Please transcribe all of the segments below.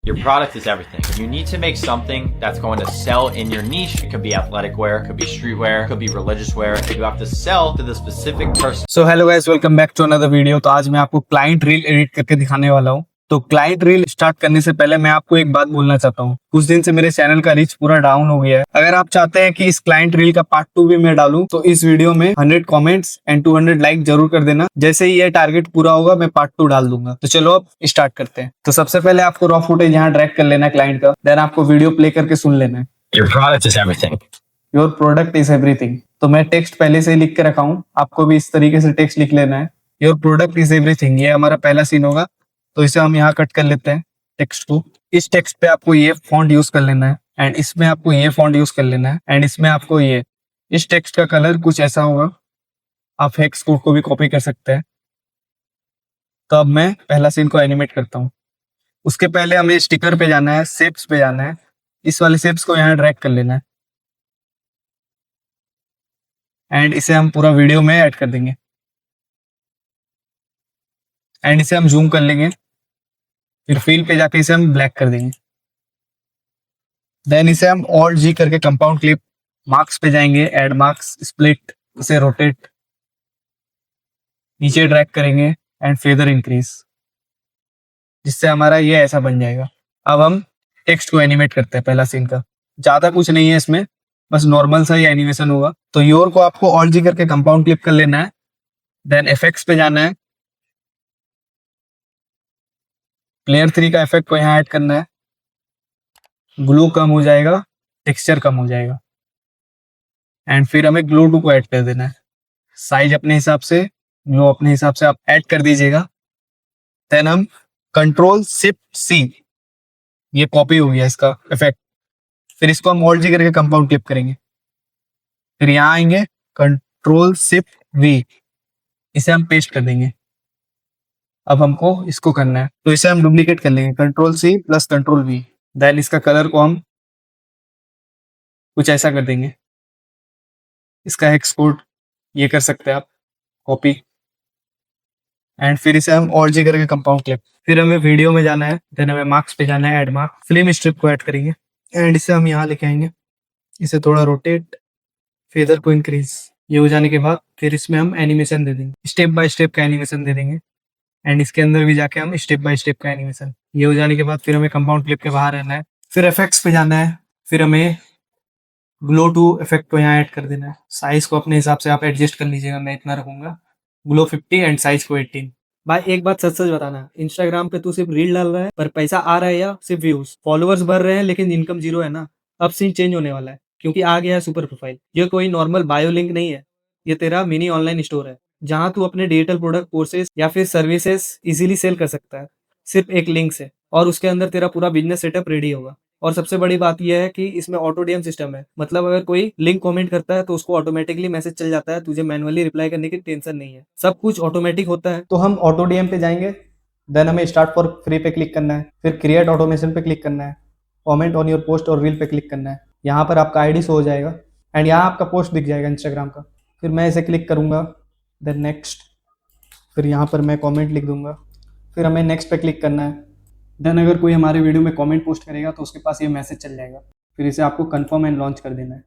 Your product is everything. You need to make something that's going to sell in your niche. It could be athletic wear, it could be streetwear, it could be religious wear. You have to sell to the specific person. So hello guys, welcome back to another video. तो आज मैं आपको client reel edit करके दिखाने वाला हूँ। तो client reel start करने से पहले मैं आपको एक बात बोलना चाहता हूँ। कुछ दिन से मेरे चैनल का रीच पूरा डाउन हो गया है। अगर आप चाहते हैं कि इस क्लाइंट रील का पार्ट 2 भी मैं डालूं, तो इस वीडियो में 100 कमेंट्स एंड 200 लाइक जरूर कर देना। जैसे ही ये टारगेट पूरा होगा मैं पार्ट 2 डाल दूंगा। तो चलो अब स्टार्ट करते हैं। तो सबसे पहले आपको रॉ फुटेज यहाँ ड्रैग कर लेना है क्लाइंट का, देन आपको वीडियो प्ले करके सुन लेना है। Your product is everything. Your product is everything. तो मैं टेक्स्ट पहले से ही लिख के रखा हूँ, आपको भी इस तरीके से टेक्स्ट लिख लेना है। योर प्रोडक्ट इज एवरीथिंग, ये हमारा पहला सीन होगा। तो इसे हम यहाँ कट कर लेते हैं टेक्स्ट को। इस टेक्स्ट पे आपको ये फॉन्ट यूज कर लेना है एंड इसमें आपको ये फॉन्ट यूज कर लेना है एंड इसमें आपको ये, इस टेक्स्ट का कलर कुछ ऐसा होगा। आप हेक्स कोड को भी कॉपी कर सकते हैं। तो अब मैं पहला सीन को एनिमेट करता हूँ। उसके पहले हमें स्टिकर पे जाना है, शेप्स पे जाना है। इस वाले शेप्स को यहाँ ड्रैग कर लेना है एंड इसे हम पूरा वीडियो में ऐड कर देंगे एंड इसे हम जूम कर लेंगे। फिर फिल पे जाके इसे हम ब्लैक कर देंगे। देन इसे हम ऑल्ट जी करके कंपाउंड क्लिप, मार्क्स पे जाएंगे, ऐड मार्क्स, स्प्लिट, इसे रोटेट, नीचे ड्रैग करेंगे एंड फेदर इंक्रीज, जिससे हमारा ये ऐसा बन जाएगा। अब हम टेक्स्ट को एनिमेट करते हैं पहला सीन का। ज्यादा कुछ नहीं है इसमें, बस नॉर्मल सा ही एनिमेशन होगा। तो योर को आपको ऑल्ट जी करके कंपाउंड क्लिप कर लेना है, देन इफेक्ट्स पे जाना है, प्लेयर 3 का इफेक्ट को यहाँ ऐड करना है। ग्लो कम हो जाएगा, टेक्सचर कम हो जाएगा एंड फिर हमें ग्लो 2 को ऐड कर देना है। साइज अपने हिसाब से, ग्लो अपने हिसाब से आप ऐड कर दीजिएगा। देन हम कंट्रोल शिफ्ट सी, ये कॉपी हो गया इसका इफेक्ट। फिर इसको हम ऑल्ट जी करके कंपाउंड क्लिप करेंगे। फिर यहाँ आएंगे, कंट्रोल शिफ्ट वी, इसे हम पेस्ट कर देंगे। अब हमको इसको करना है, तो इसे हम डुप्लीकेट कर लेंगे, control C plus control V. Then इसका कलर को हम कुछ ऐसा कर देंगे। इसका हेक्स कोड ये कर सकते हैं आप कॉपी एंड फिर इसे हम ऑल्ट जी करके कंपाउंड क्लिप। फिर हमें वीडियो में जाना है, देन हमें मार्क्स पे जाना है, ऐड मार्क, फिल्म स्ट्रिप को ऐड करेंगे एंड इसे हम यहाँ लेके आएंगे। इसे थोड़ा रोटेट, फेदर को इंक्रीज। ये हो जाने के बाद फिर इसमें हम एनिमेशन दे देंगे, स्टेप बाय स्टेप का एनिमेशन दे देंगे एंड इसके अंदर भी जाके हम स्टेप बाय स्टेप का एनिमेशन। ये हो जाने के बाद फिर हमें कंपाउंड क्लिप के बाहर रहना है, फिर इफेक्ट्स पे जाना है, फिर हमें ग्लो 2 इफेक्ट को यहाँ ऐड कर देना है। साइज को अपने हिसाब से आप एडजस्ट कर लीजिएगा, मैं इतना रखूंगा, ग्लो 50 एंड साइज को 18। भाई एक बात सच सच बताना, इंस्टाग्राम पे तू सिर्फ रील डाल रहा है पर पैसा आ रहा है या सिर्फ व्यूज? फॉलोअर्स बढ़ रहे हैं लेकिन इनकम जीरो है ना। अब सीन चेंज होने वाला है क्योंकि आ गया है सुपर प्रोफाइल। ये कोई नॉर्मल बायो लिंक नहीं है, ये तेरा मिनी ऑनलाइन स्टोर है जहां तू अपने डिजिटल प्रोडक्ट, कोर्सेज या फिर सर्विसेज इजीली सेल कर सकता है सिर्फ एक लिंक से, और उसके अंदर तेरा पूरा बिजनेस सेटअप रेडी होगा। और सबसे बड़ी बात यह है कि इसमें ऑटो डीएम सिस्टम है, मतलब अगर कोई लिंक कमेंट करता है तो उसको ऑटोमेटिकली मैसेज चल जाता है, तुझे मैनुअली रिप्लाई करने की टेंशन नहीं है, सब कुछ ऑटोमेटिक होता है। तो हम ऑटो डीएम पे जाएंगे, देन हमें स्टार्ट फॉर फ्री पे क्लिक करना है, फिर क्रिएट ऑटोमेशन पे क्लिक करना है, कमेंट ऑन योर पोस्ट और रील पे क्लिक करना है। यहाँ पर आपका आईडी शो हो जाएगा एंड यहाँ आपका पोस्ट दिख जाएगा इंस्टाग्राम का। फिर मैं इसे क्लिक करूँगा, देन नेक्स्ट, फिर यहाँ पर मैं कमेंट लिख दूंगा, फिर हमें नेक्स्ट पे क्लिक करना है। देन अगर कोई हमारे वीडियो में कमेंट पोस्ट करेगा तो उसके पास ये मैसेज चल जाएगा। फिर इसे आपको कंफर्म एंड लॉन्च कर देना है,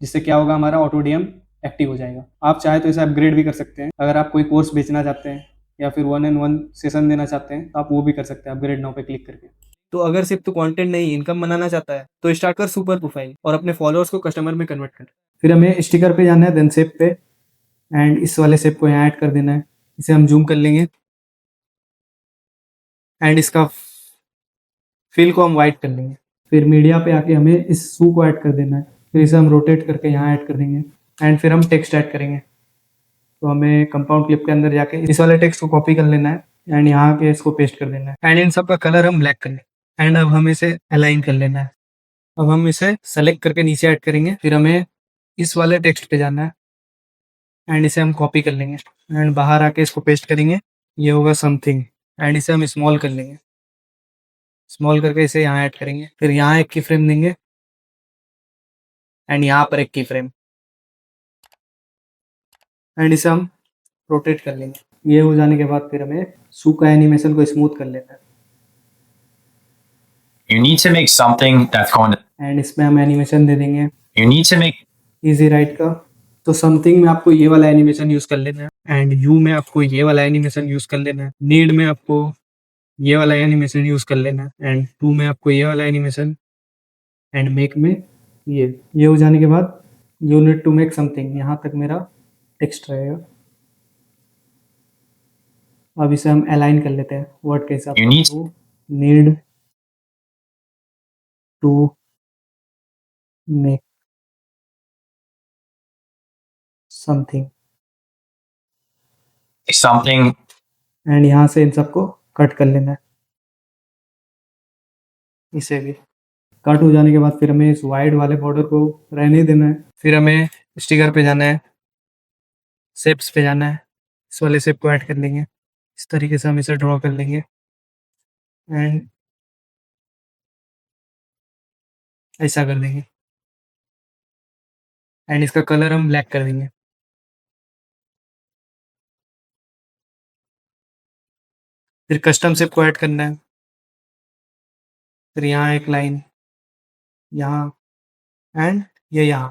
जिससे क्या होगा, हमारा ऑटो डीएम एक्टिव हो जाएगा। आप चाहे तो इसे अपग्रेड भी कर सकते हैं। अगर आप कोई कोर्स बेचना चाहते हैं या फिर 1-on-1 सेशन देना चाहते हैं तो आप वो भी कर सकते हैं अपग्रेड नाउ पे क्लिक करके। तो अगर सिर्फ तू कंटेंट नहीं इनकम बनाना चाहता है तो स्टार्ट कर सुपर प्रोफाइल और अपने फॉलोअर्स को कस्टमर में कन्वर्ट कर। फिर हमें स्टिकर पे जाना है, देन शेप पे एंड इस वाले शेप को यहाँ ऐड कर देना है। इसे हम जूम कर लेंगे एंड इसका फिल को हम वाइट कर लेंगे। फिर मीडिया पे आके हमें इस शू को ऐड कर देना है, फिर इसे हम रोटेट करके यहाँ ऐड कर देंगे एंड फिर हम टेक्स्ट ऐड करेंगे। तो हमें कंपाउंड क्लिप के अंदर जाके इस वाले टेक्स्ट को कॉपी कर लेना है एंड यहाँ के इसको पेस्ट कर देना है एंड इन सब का कलर हम ब्लैक कर लेंगे एंड अब हम इसे अलाइन कर लेना है। अब हम इसे सेलेक्ट करके नीचे ऐड करेंगे, फिर हमें इस वाले टेक्स्ट पे जाना है एंड इसे हम कॉपी कर लेंगे एंड बाहर आके इसको पेस्ट करेंगे। ये होगा समथिंग एंड इसे हम स्मॉल कर लेंगे, स्मॉल करके इसे यहाँ ऐड करेंगे। फिर यहाँ एक की फ्रेम देंगे एंड यहाँ पर एक की फ्रेम एंड इसे हम रोटेट कर लेंगे। ये हो जाने के बाद फिर हमें शू का एनिमेशन को स्मूथ कर लेना है। You need to make something that's going to. And इसमें हम एनिमेशन दे देंगे You need to make. Easy right का। तो समथिंग में आपको ये वाला एनिमेशन यूज कर लेना है एंड यू में आपको ये वाला एनिमेशन यूज कर लेना है। नीड में आपको ये वाला एनिमेशन यूज कर लेना है एंड टू में आपको ये वाला एनिमेशन एंड मेक में ये हो जाने के बाद you need to make something. यहाँ तक मेरा टेक्स्ट रहेगा। अब इसे हम अलाइन कर लेते हैं वर्ड के हिसाब You need- से। Need to make something Something. And यहाँ से इन सबको कट कर लेना है। इसे भी कट हो जाने के बाद फिर हमें इस वाइड वाले बॉर्डर को रहने देना है। फिर हमें स्टिकर पे जाना है, शेप्स पे जाना है, इस वाले शेप को ऐड कर लेंगे। इस तरीके से हम इसे ड्रॉ कर लेंगे एंड ऐसा कर देंगे एंड इसका कलर हम ब्लैक कर देंगे। फिर कस्टम शेप को ऐड करना है। फिर यहाँ एक लाइन, यहाँ एंड ये यहाँ।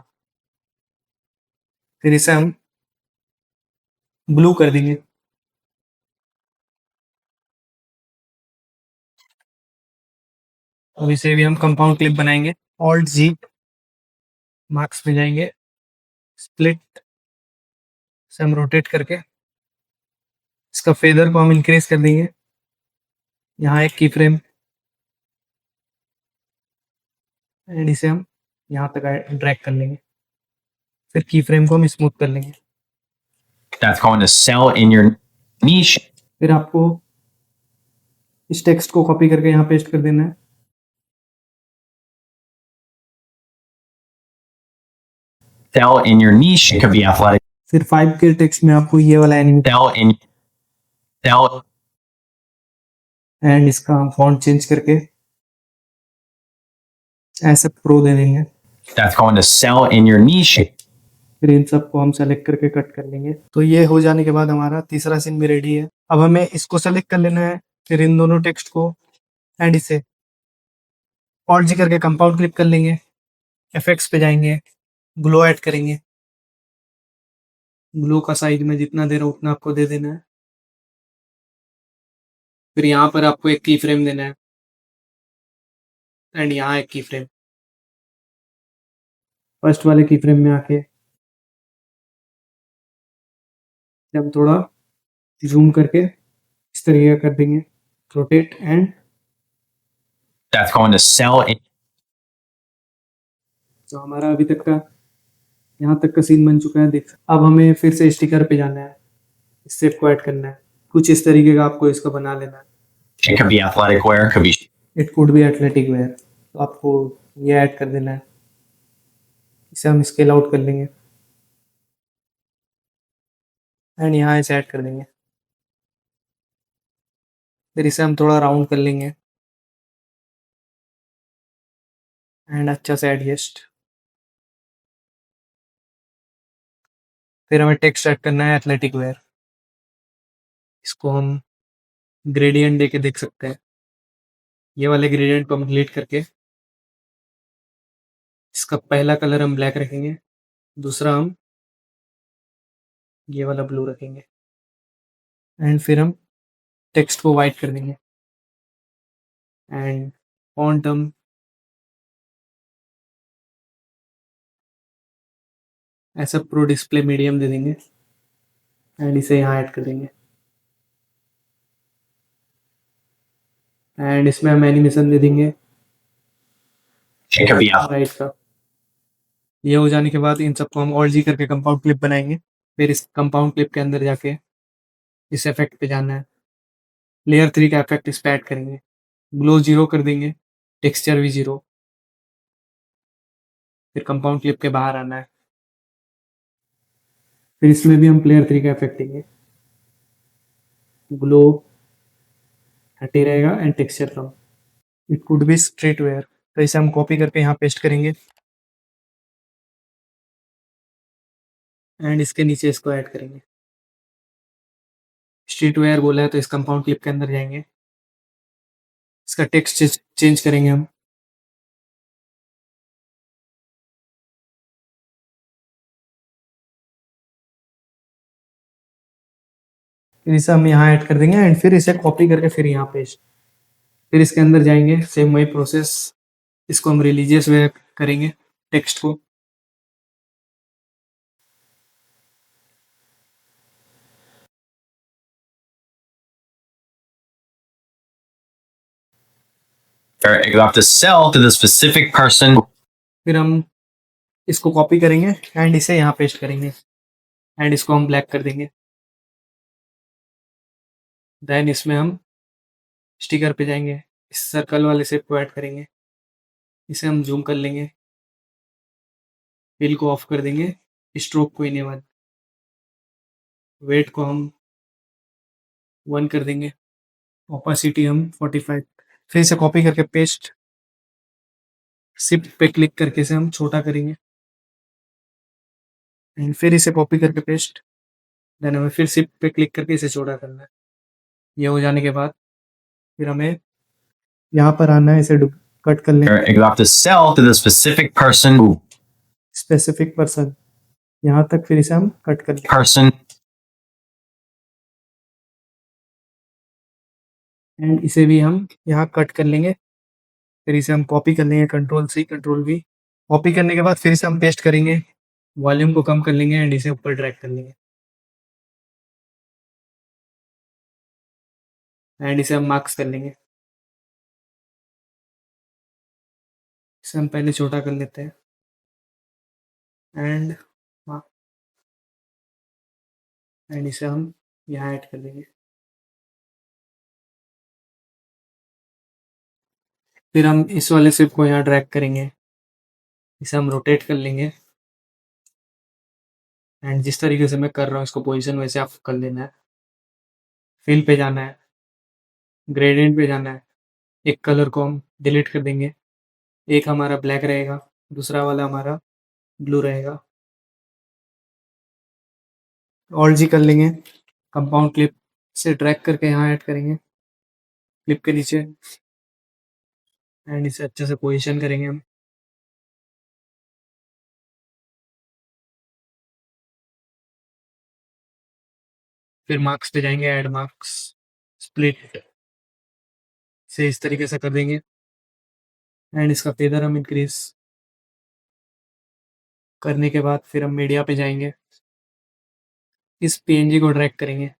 फिर इसे हम ब्लू कर देंगे। अब इसे भी हम कंपाउंड क्लिप बनाएंगे। ऑल्ट जी, मार्क्स पे जाएंगे, स्प्लिट से हम रोटेट करके इसका फेदर को हम इंक्रीज कर देंगे। यहाँ एक की फ्रेम एंड इसे हम यहाँ तक ड्रैग कर लेंगे। फिर की फ्रेम को हम स्मूथ कर लेंगे। That's going to sell in your niche. फिर आपको इस टेक्स्ट को कॉपी करके यहाँ पेस्ट कर देना है। Sell in your niche. It could be athletic. फिर 5 के टेक्स्ट में आपको ये वाला animation Sell in. Sell. And इसका हम फॉन्ट चेंज करके ऐसे प्रो दे देंगे। That's going to sell in your niche. फिर इन सबको हम सेलेक्ट करके कट कर लेंगे। तो ये हो जाने के बाद हमारा तीसरा सीन भी रेडी है। अब हमें इसको सेलेक्ट कर लेना है, फिर इन दोनों टेक्स्ट को एंड इसे ऑल्ट जी करके कंपाउंड क्लिक कर लेंगे। इफेक्ट्स पे जाएंगे, ग्लो ऐड करेंगे। ग्लो का साइज में जितना दे रहा हूँ उतना आपको दे देना है। फिर यहाँ पर आपको एक की फ्रेम देना है एंड यहाँ एक की फ्रेम। फर्स्ट वाले की फ्रेम में आके हम थोड़ा जूम करके इस तरीके का कर देंगे, rotate and That's going to sell in. तो हमारा अभी तक का यहाँ तक का सीन बन चुका है। देख, अब हमें फिर से स्टिकर पे जाना है, इस शेप को ऐड करना है। कुछ इस तरीके का आपको इसको बना लेना है। It could be athletic wear. Could be. It could be athletic wear. तो आपको ये ऐड कर देना है। इसे हम स्केल आउट कर लेंगे एंड यहाँ इसे ऐड कर देंगे। फिर इसे हम थोड़ा राउंड कर लेंगे एंड अच्छा से एडजस्ट। फिर हमें टेक्स्ट ऐड करना है एथलेटिक वेयर। इसको हम ग्रेडियंट दे के देख सकते हैं। ये वाले ग्रेडियंट को हम डिलीट करके इसका पहला कलर हम ब्लैक रखेंगे, दूसरा हम ये वाला ब्लू रखेंगे एंड फिर हम टेक्स्ट को वाइट कर देंगे एंड फॉन्ट हम ऐसा प्रो डिस्प्ले मीडियम दे देंगे एंड इसे यहाँ ऐड कर देंगे एंड इसमें हम एनिमेशन दे देंगे It could be राइट का। ये हो जाने के बाद इन सबको हम ऑल्ट जी करके कंपाउंड क्लिप बनाएंगे। फिर इस कंपाउंड क्लिप के अंदर जाके इस इफेक्ट पे जाना है, लेयर 3 का इफेक्ट इस पे ऐड करेंगे, ग्लो 0 कर देंगे, टेक्सचर भी 0। फिर कंपाउंड क्लिप के बाहर आना है, फिर इसमें भी हम प्लेयर 3 का इफेक्ट देंगे, ग्लो 30 रहेगा and texture come. It could B street wear. तो इसे हम कॉपी करके यहाँ पेस्ट करेंगे एंड इसके नीचे इसको ऐड करेंगे। स्ट्रीट वेयर बोला है तो इस कंपाउंड क्लिप के अंदर जाएंगे, इसका टेक्स्ट चेंज करेंगे हम, फिर इसे हम यहाँ ऐड कर देंगे एंड फिर इसे कॉपी करके फिर यहाँ पेस्ट। फिर इसके अंदर जाएंगे, सेम वही प्रोसेस, इसको हम रिलीजियस वे करेंगे टेक्स्ट को। You have to sell to the specific person. फिर हम इसको कॉपी करेंगे एंड इसे यहाँ पेस्ट करेंगे एंड इसको हम ब्लैक कर देंगे। देन इसमें हम स्टिकर पे जाएंगे, इस सर्कल वाले शेप को ऐड करेंगे, इसे हम जूम कर लेंगे, फिल को ऑफ कर देंगे, स्ट्रोक को इनेबल, वेट को हम 1 कर देंगे, ओपेसिटी हम 45। फिर इसे कॉपी करके पेस्ट, शिफ्ट पे क्लिक करके इसे हम छोटा करेंगे एंड फिर इसे कॉपी करके पेस्ट। देन हमें फिर शिफ्ट पे क्लिक करके इसे छोटा करना है। ये हो जाने के बाद फिर हमें यहाँ पर आना है, इसे कट कर लें, You have to sell to the specific person. Specific person यहाँ तक, फिर इसे हम कट कर लें। Person. एंड इसे भी हम यहाँ कट कर लेंगे। फिर इसे हम कॉपी कर लेंगे, control C control V. Copy करने के बाद फिर इसे हम पेस्ट करेंगे, वॉल्यूम को कम कर लेंगे एंड इसे ऊपर ड्रैग कर लेंगे एंड इसे हम मार्क्स कर लेंगे। इसे हम पहले छोटा कर लेते हैं एंड इसे हम यहाँ ऐड कर देंगे। फिर हम इस वाले शेप को यहाँ ड्रैग करेंगे, इसे हम रोटेट कर लेंगे एंड जिस तरीके से मैं कर रहा हूँ इसको पोजीशन वैसे आप कर लेना है। फिल पे जाना है, ग्रेडियंट पे जाना है, एक कलर को हम डिलीट कर देंगे, एक हमारा ब्लैक रहेगा, दूसरा वाला हमारा ब्लू रहेगा। ऑल्ट जी कर लेंगे, कंपाउंड क्लिप से ड्रैग करके यहाँ ऐड करेंगे, क्लिप के नीचे एंड इसे अच्छे से पोजीशन करेंगे हम। फिर मार्क्स पे जाएंगे, ऐड मार्क्स, स्प्लिट से इस तरीके से कर देंगे एंड इसका फेदर हम इंक्रीज करने के बाद फिर हम मीडिया पे जाएंगे, इस पीएनजी को ड्रैग करेंगे,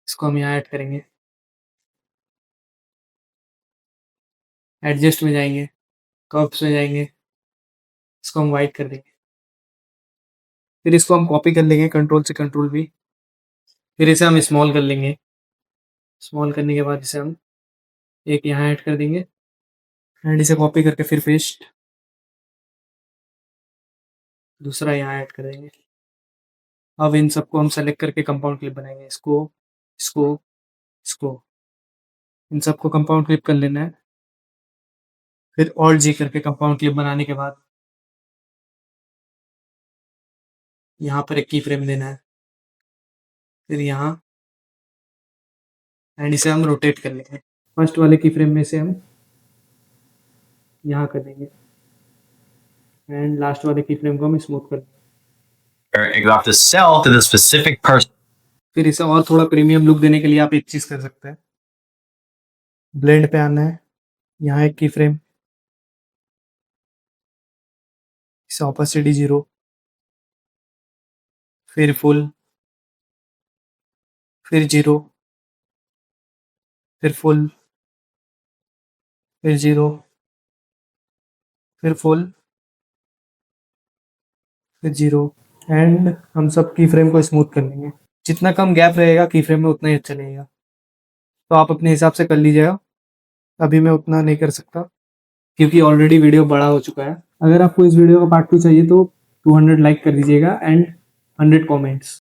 इसको हम यहाँ ऐड करेंगे, एडजस्ट में जाएंगे, कर्व्स में जाएंगे, इसको हम वाइट कर देंगे। फिर इसको हम कॉपी कर लेंगे, कंट्रोल से कंट्रोल भी। फिर इसे हम स्मॉल कर लेंगे, स्मॉल करने के बाद इसे हम एक यहाँ ऐड कर देंगे एंड इसे कॉपी करके फिर पेस्ट, दूसरा यहाँ ऐड कर देंगे। अब इन सबको हम सेलेक्ट करके कंपाउंड क्लिप बनाएंगे, इसको इसको इसको, इन सबको कंपाउंड क्लिप कर लेना है। फिर ऑल्ट जी करके कंपाउंड क्लिप बनाने के बाद यहाँ पर एक की फ्रेम देना है, फिर यहाँ एंड इसे हम रोटेट कर लेंगे। फर्स्ट वाले की फ्रेम में से हम यहाँ कर देंगे एंड लास्ट वाले की फ्रेम को हम स्मूथ कर देंगे। You have to sell to the specific person. फिर इसे और थोड़ा प्रीमियम लुक देने के लिए आप एक चीज कर सकते हैं, ब्लेंड पे आना है, यहाँ एक की फ्रेम, इसे ऑपेसिटी 0, फिर फुल, फिर 0, फिर फुल, फिर 0, फिर फुल, फिर 0 एंड हम सब की फ्रेम को स्मूथ कर लेंगे। जितना कम गैप रहेगा की फ्रेम में उतना ही अच्छा लगेगा, तो आप अपने हिसाब से कर लीजिएगा। अभी मैं उतना नहीं कर सकता क्योंकि ऑलरेडी वीडियो बड़ा हो चुका है। अगर आपको इस वीडियो का पार्ट 2 चाहिए तो 200 लाइक कर दीजिएगा एंड 100 कमेंट्स।